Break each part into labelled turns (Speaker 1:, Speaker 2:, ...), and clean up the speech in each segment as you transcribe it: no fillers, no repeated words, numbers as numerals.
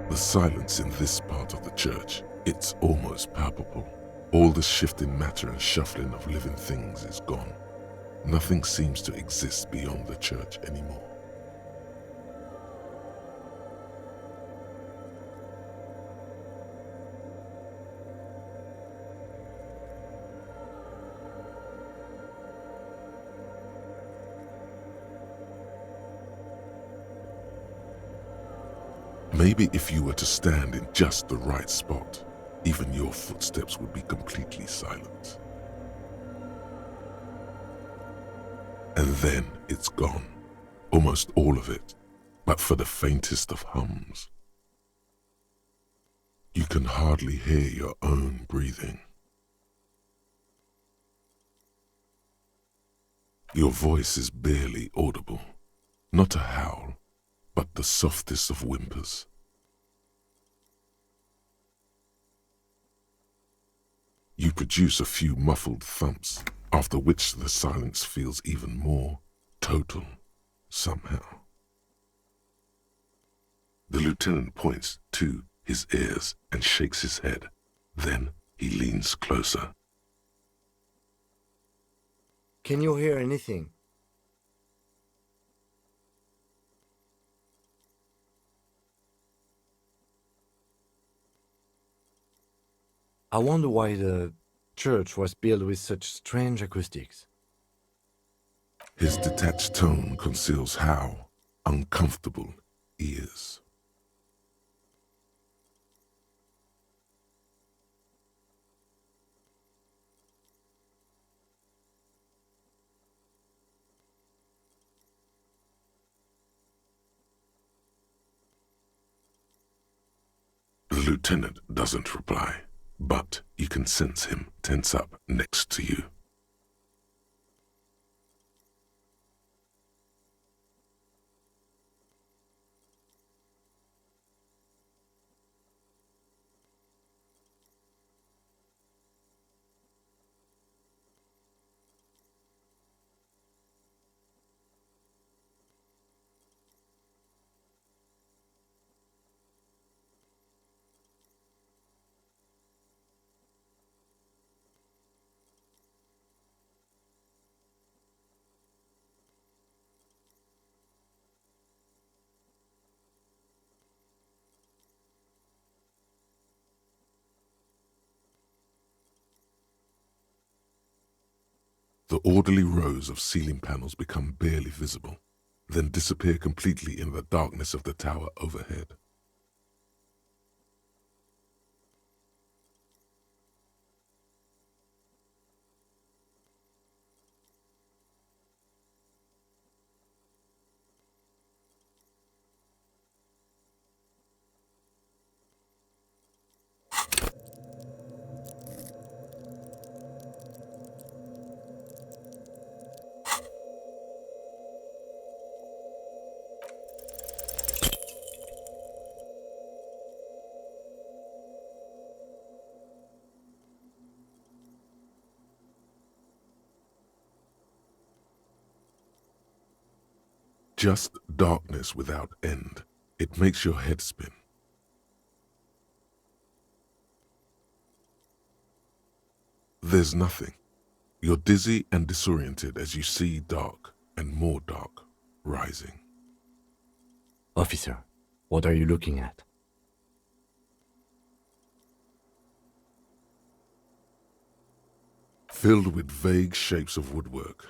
Speaker 1: The silence in this part of the church, it's almost palpable. All the shifting matter and shuffling of living things is gone. Nothing seems to exist beyond the church anymore. Maybe if you were to stand in just the right spot, even your footsteps would be completely silent. And then it's gone, almost all of it, but for the faintest of hums. You can hardly hear your own breathing. Your voice is barely audible, not a howl, but the softest of whimpers. You produce a few muffled thumps, after which the silence feels even more total, somehow. The lieutenant points to his ears and shakes his head. Then he leans closer.
Speaker 2: Can you hear anything? I wonder why the church was built with such strange acoustics.
Speaker 1: His detached tone conceals how uncomfortable he is. The lieutenant doesn't reply, but you can sense him tense up next to you. The orderly rows of ceiling panels become barely visible, then disappear completely in the darkness of the tower overhead. Just darkness without end. It makes your head spin. There's nothing. You're dizzy and disoriented as you see dark and more dark rising.
Speaker 2: Officer, what are you looking at?
Speaker 1: Filled with vague shapes of woodwork,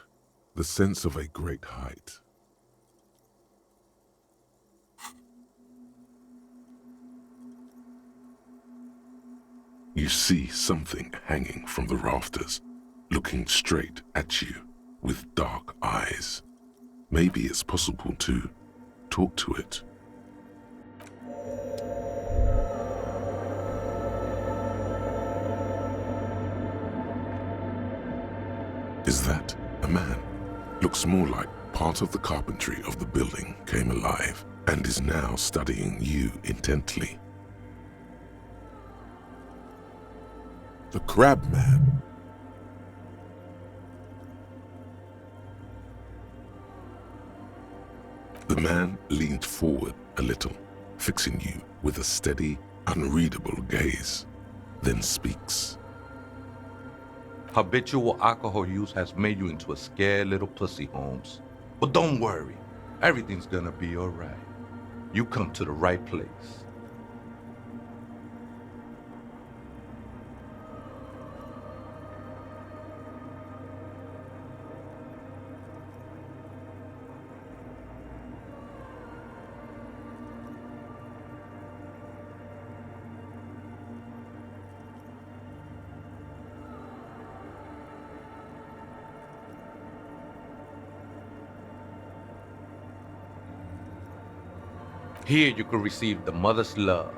Speaker 1: the sense of a great height. You see something hanging from the rafters, looking straight at you with dark eyes. Maybe it's possible to talk to it. Is that a man? Looks more like part of the carpentry of the building came alive and is now studying you intently. The Crab Man. The man leaned forward a little, fixing you with a steady, unreadable gaze, then speaks.
Speaker 3: Habitual alcohol use has made you into a scared little pussy, Holmes. But don't worry, everything's gonna be alright. You come to the right place. Here you can receive the mother's love.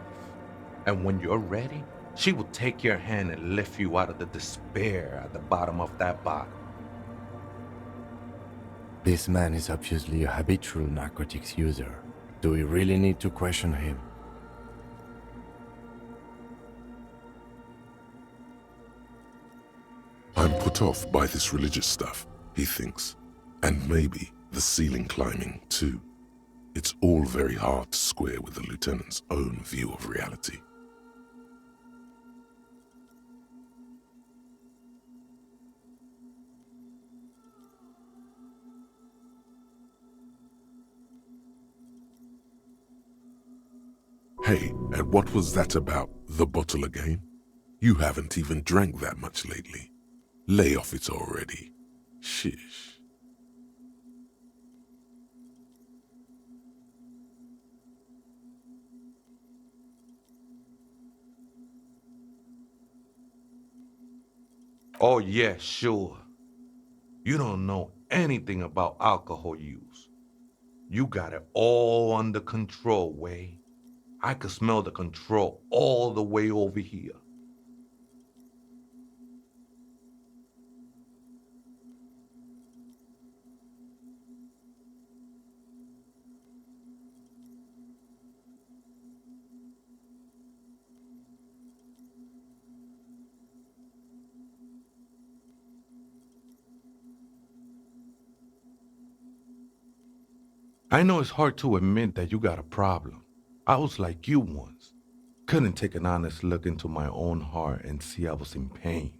Speaker 3: And when you're ready, she will take your hand and lift you out of the despair at the bottom of that bottle.
Speaker 2: This man is obviously a habitual narcotics user. Do we really need to question him?
Speaker 1: I'm put off by this religious stuff, he thinks. And maybe the ceiling climbing, too. It's all very hard to square with the lieutenant's own view of reality. Hey, and what was that about the bottle again? You haven't even drank that much lately. Lay off it already. Shish.
Speaker 3: Oh yeah, sure. You don't know anything about alcohol use. You got it all under control, Way. I could smell the control all the way over here. I know it's hard to admit that you got a problem. I was like you once. Couldn't take an honest look into my own heart and see I was in pain.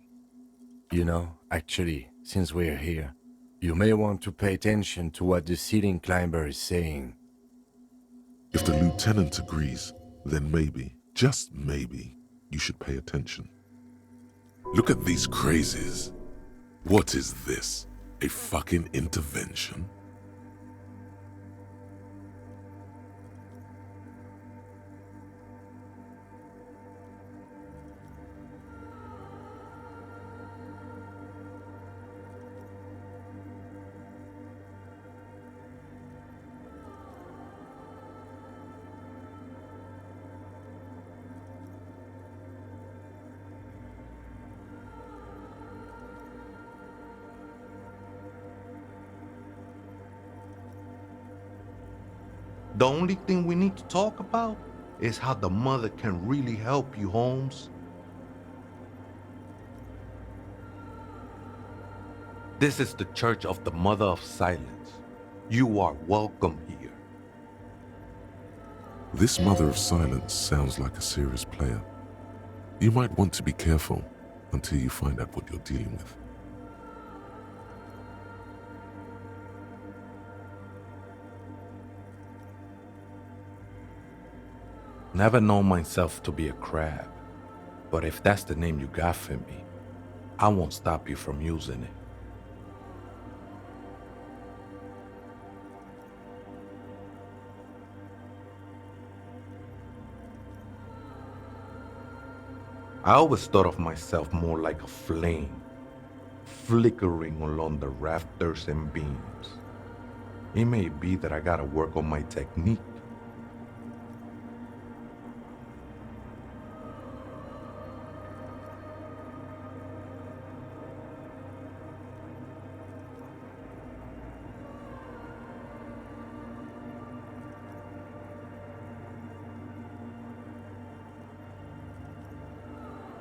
Speaker 2: You know, actually, since we're here, you may want to pay attention to what the ceiling climber is saying.
Speaker 1: If the lieutenant agrees, then maybe, just maybe, you should pay attention. Look at these crazies. What is this? A fucking intervention?
Speaker 3: The only thing we need to talk about is how the mother can really help you, Holmes. This is the Church of the Mother of Silence. You are welcome here.
Speaker 1: This Mother of Silence sounds like a serious player. You might want to be careful until you find out what you're dealing with.
Speaker 3: Never known myself to be a crab, but if that's the name you got for me, I won't stop you from using it. I always thought of myself more like a flame, flickering along the rafters and beams. It may be that I gotta work on my technique.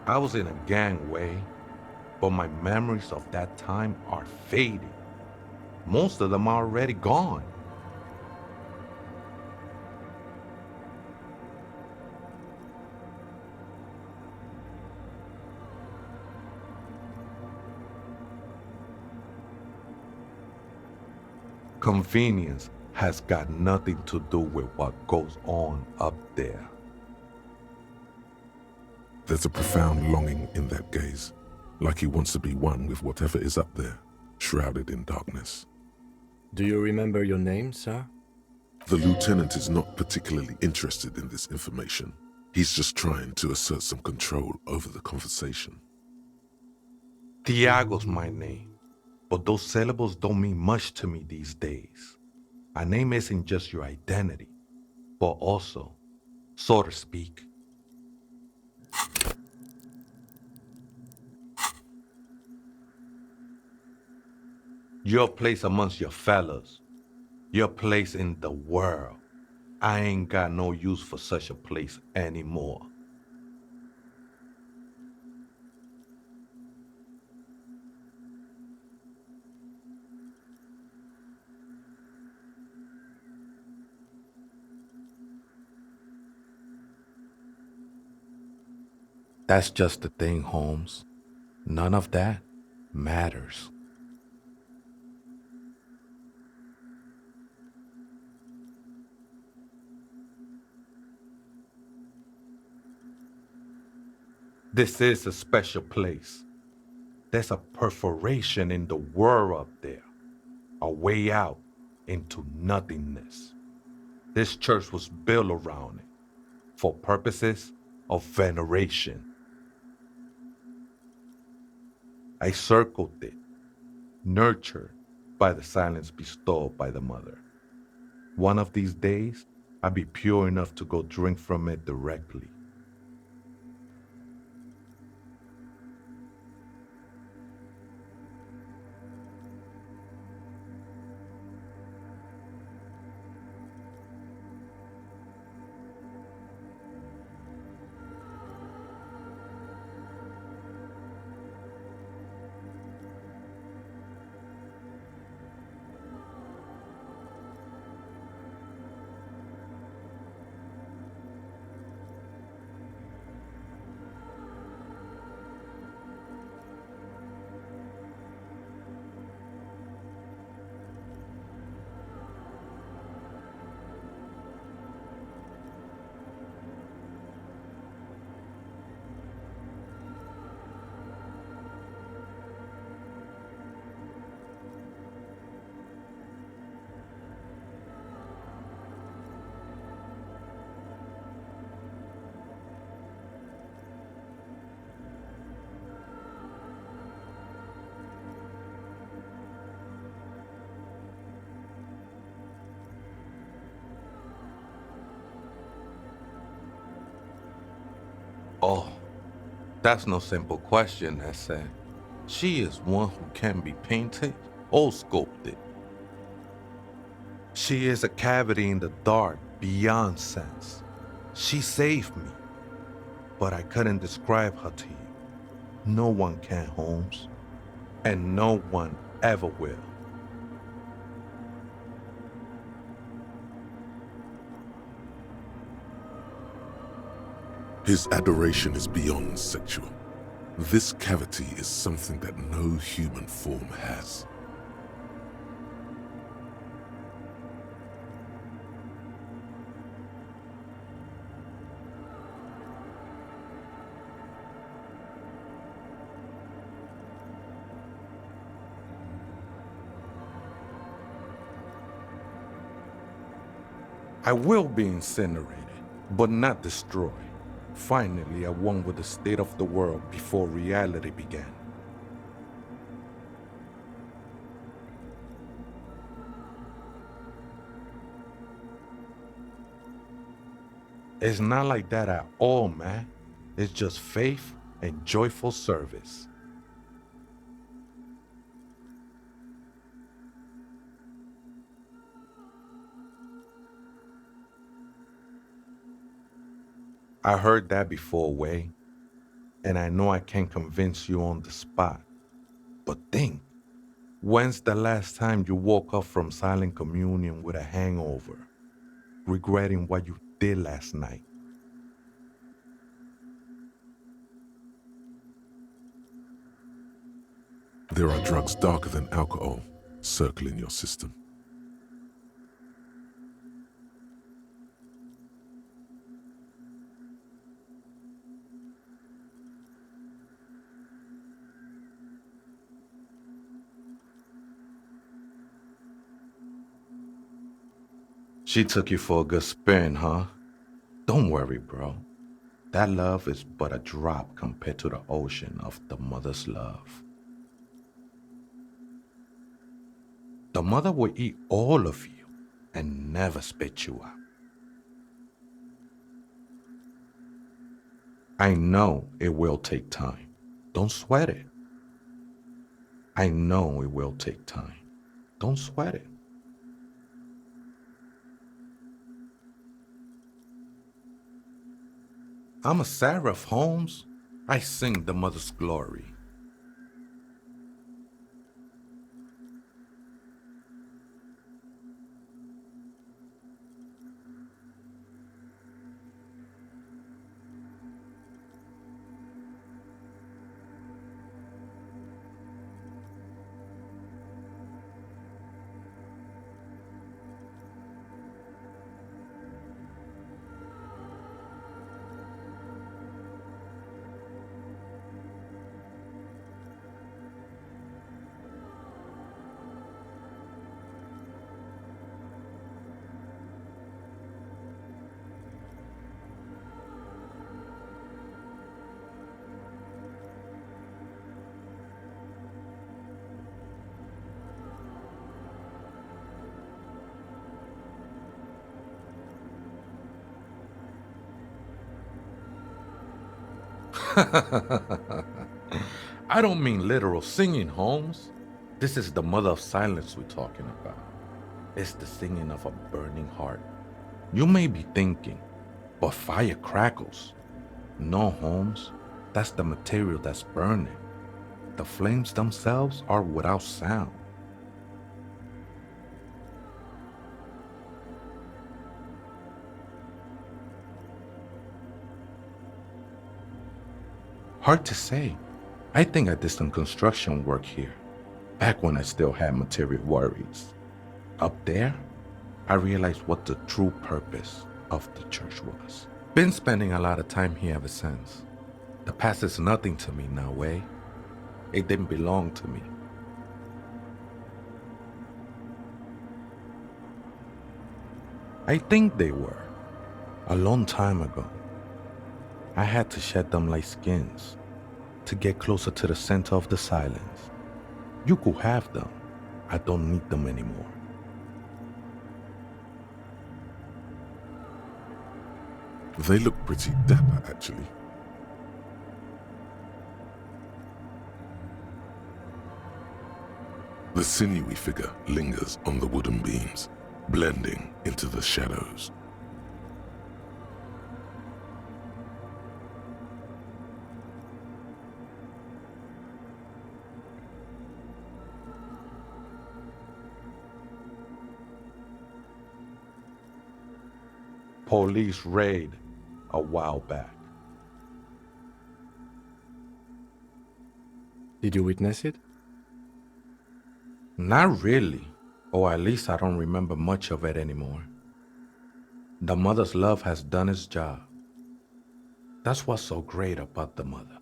Speaker 3: I was in a gangway, but my memories of that time are fading. Most of them are already gone. Convenience has got nothing to do with what goes on up there.
Speaker 1: There's a profound longing in that gaze, like he wants to be one with whatever is up there, shrouded in darkness.
Speaker 2: Do you remember your name, sir?
Speaker 1: The lieutenant is not particularly interested in this information. He's just trying to assert some control over the conversation.
Speaker 3: Tiago's my name, but those syllables don't mean much to me these days. A name isn't just your identity, but also, so to speak, your place amongst your fellas, your place in the world. I ain't got no use for such a place anymore. That's just the thing, Holmes. None of that matters. This is a special place. There's a perforation in the world up there, a way out into nothingness. This church was built around it for purposes of veneration. I circled it, nurtured by the silence bestowed by the mother. One of these days, I'll be pure enough to go drink from it directly. Oh, that's no simple question, I said. She is one who can be painted or sculpted. She is a cavity in the dark beyond sense. She saved me, but I couldn't describe her to you. No one can, Holmes, and no one ever will.
Speaker 1: His adoration is beyond sexual. This cavity is something that no human form has.
Speaker 3: I will be incinerated, but not destroyed. Finally, I won with the state of the world before reality began. It's not like that at all, man. It's just faith and joyful service. I heard that before, Way, and I know I can't convince you on the spot. But think, when's the last time you woke up from silent communion with a hangover, regretting what you did last night?
Speaker 1: There are drugs darker than alcohol circling your system.
Speaker 3: She took you for a good spin, huh? Don't worry, bro. That love is but a drop compared to the ocean of the mother's love. The mother will eat all of you and never spit you out. I know it will take time. Don't sweat it. I know it will take time. Don't sweat it. I'm a seraph, Holmes. I sing the mother's glory. I don't mean literal singing, Holmes. This is the mother of silence we're talking about. It's the singing of a burning heart. You may be thinking, but fire crackles. No, Holmes. That's the material that's burning. The flames themselves are without sound. Hard to say. I think I did some construction work here, back when I still had material worries. Up there, I realized what the true purpose of the church was. Been spending a lot of time here ever since. The past is nothing to me now, eh? It didn't belong to me. I think they were. A long time ago. I had to shed them like skins to get closer to the center of the silence. You could have them. I don't need them anymore.
Speaker 1: They look pretty dapper, actually. The sinewy figure lingers on the wooden beams, blending into the shadows.
Speaker 3: Police raid a while back.
Speaker 2: Did you witness it?
Speaker 3: Not really, or at least I don't remember much of it anymore. The mother's love has done its job. That's what's so great about the mother.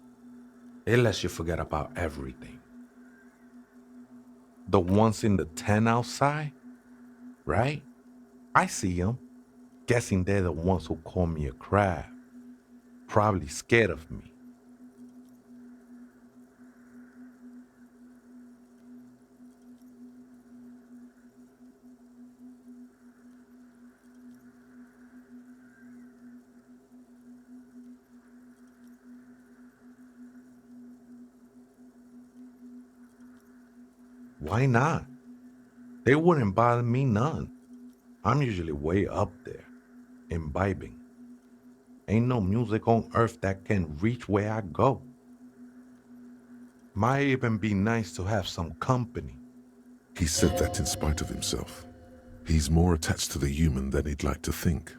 Speaker 3: It lets you forget about everything. The ones in the tent outside, right? I see them. Guessing they're the ones who call me a crab. Probably scared of me. Why not? They wouldn't bother me none. I'm usually way up there, imbibing. Ain't no music on earth that can reach where I go. Might even be nice to have some company.
Speaker 1: He said that in spite of himself. He's more attached to the human than he'd like to think.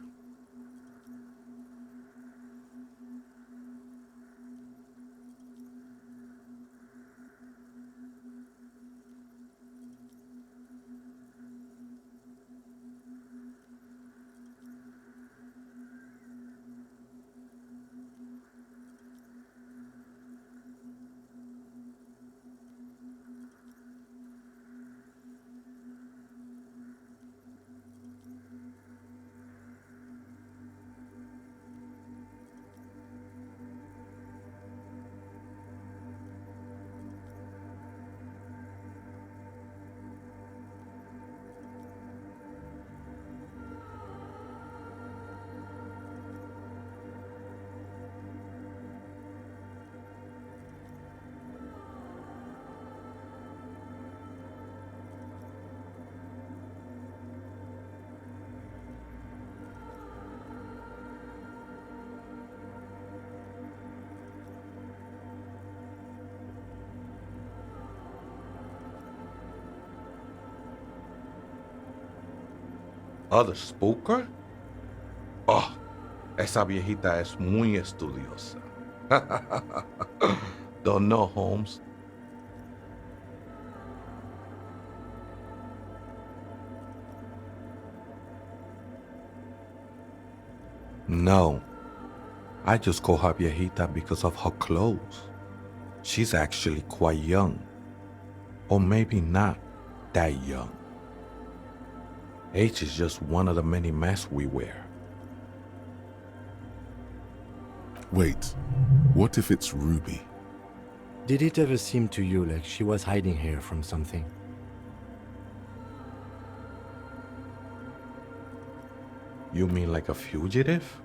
Speaker 3: Other spooker? Oh, esa viejita es muy estudiosa. Don't know, Holmes. No, I just call her viejita because of her clothes. She's actually quite young. Or maybe not that young. Age is just one of the many masks we wear.
Speaker 1: Wait, what if it's Ruby?
Speaker 2: Did it ever seem to you like she was hiding here from something?
Speaker 3: You mean like a fugitive?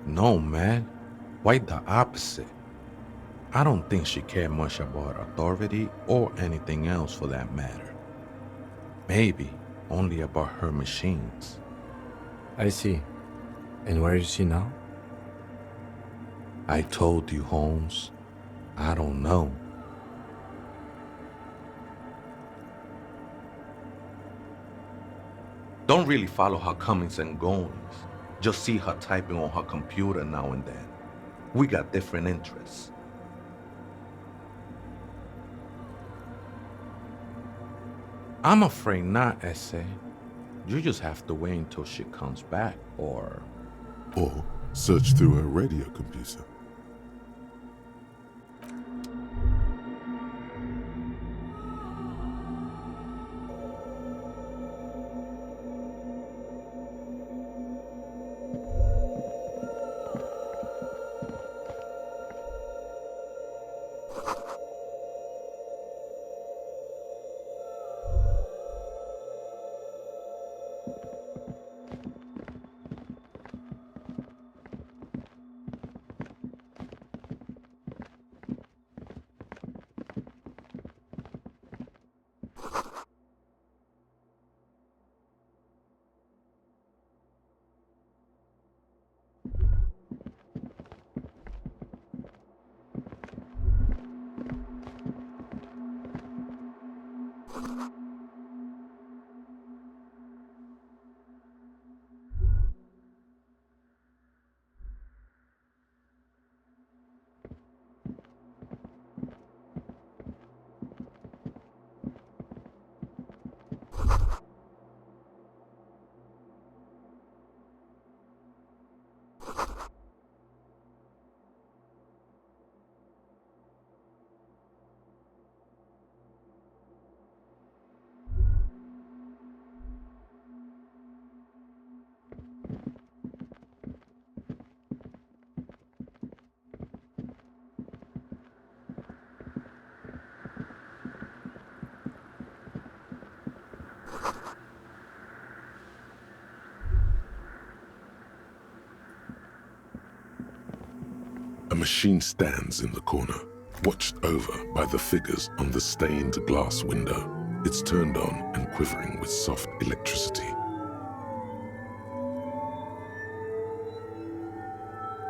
Speaker 3: No, man. Quite the opposite. I don't think she cared much about authority or anything else for that matter. Maybe only about her machines.
Speaker 2: I see. And where is she now?
Speaker 3: I told you, Holmes. I don't know. Don't really follow her comings and goings. Just see her typing on her computer now and then. We got different interests. I'm afraid not, Essay. You just have to wait until she comes back, or
Speaker 1: search through her radio computer. A machine stands in the corner, watched over by the figures on the stained glass window. It's turned on and quivering with soft electricity.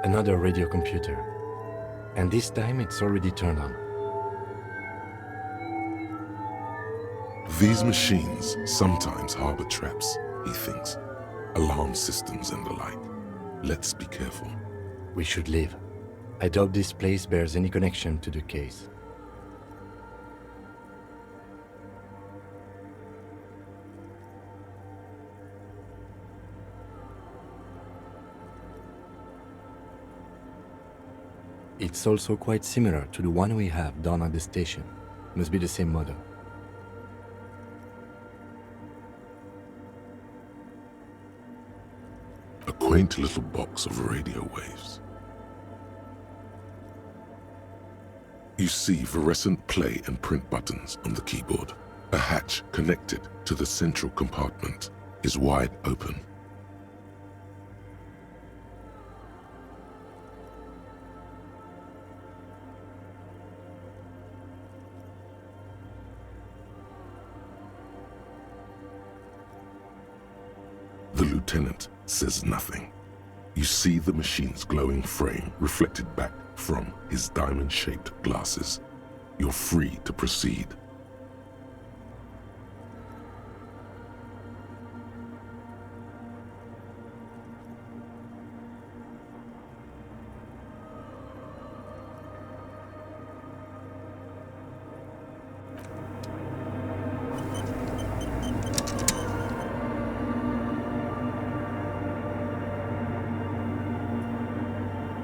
Speaker 2: Another radio computer. And this time it's already turned on.
Speaker 1: These machines sometimes harbor traps, he thinks. Alarm systems and the like. Let's be careful.
Speaker 2: We should leave. I doubt this place bears any connection to the case. It's also quite similar to the one we have down at the station. Must be the same model.
Speaker 1: A quaint little box of radio waves. You see fluorescent play and print buttons on the keyboard. A hatch connected to the central compartment is wide open. The lieutenant says nothing. You see the machine's glowing frame reflected back from his diamond-shaped glasses. you're free to proceed.